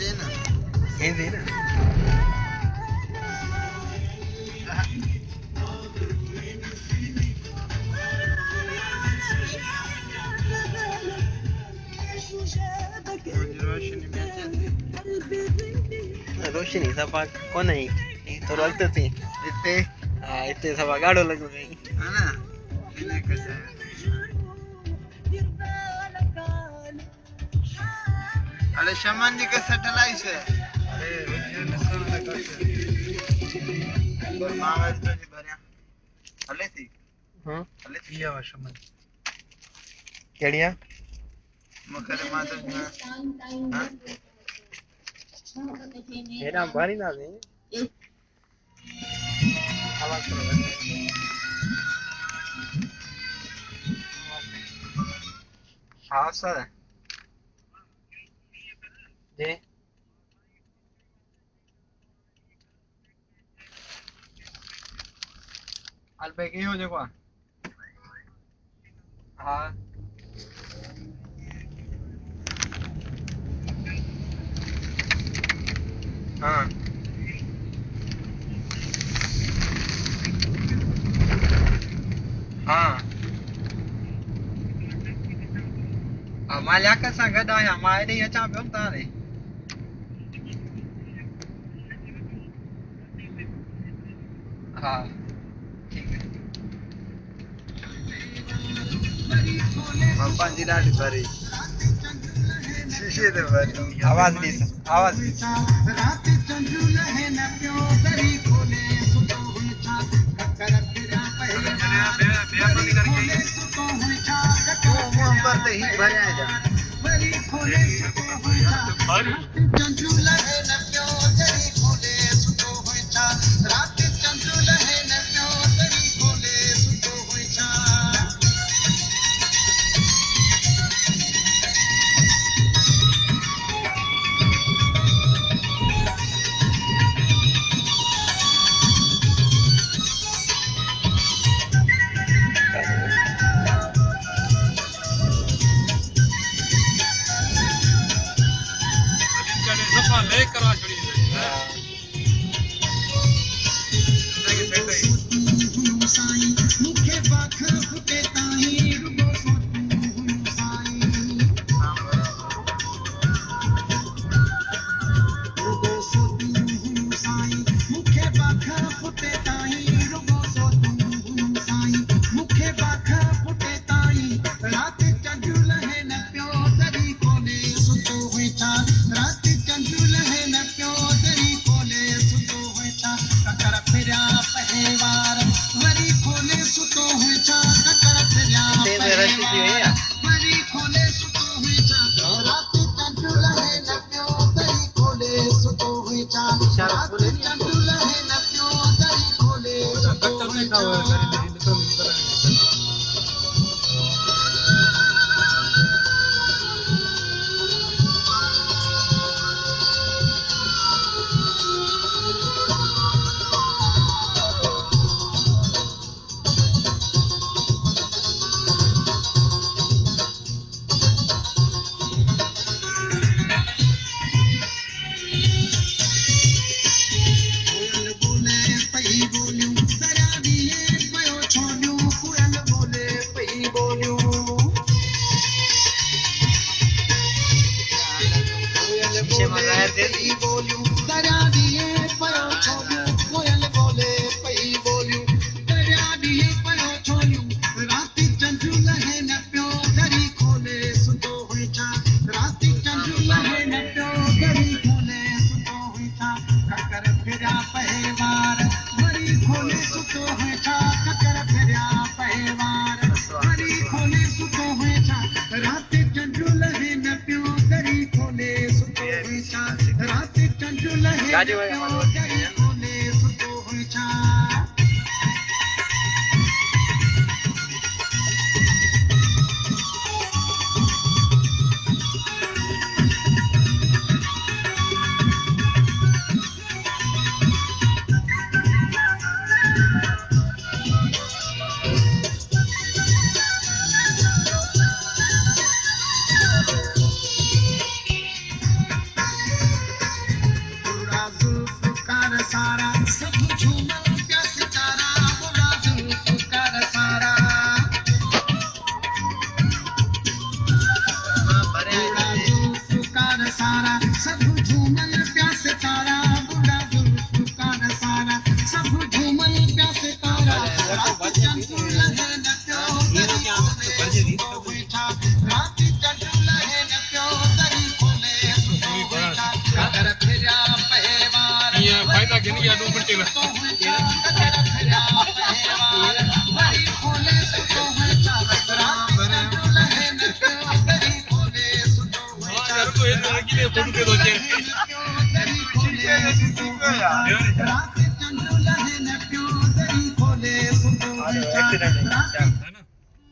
देना ये देना रोशनी सफा कौन है ये तो लगते थे इतने हाँ इतने सफा गाड़ो लग गई है ना इन्हें कैसे अरे शमन जी का सैटेलाइट है अरे वीडियो नस्ल में करते और मावस तो जी भरिया हले थी हां हले थी या शमन केड़िया मकर माता हां मेरा बारी ना दे आवाज करो हाँ सर जी अल्पे की हो देखो हाँ हाँ हाँ हमारे यहाँ का संगत है हमारे यहाँ चाह पे होता है हाँ ठीक है पापा जी लाडी भरी शीशे दे भरी आवाज दी आवाज पर तो ही भरे जा करा छोड़ी एक्सीडेंट है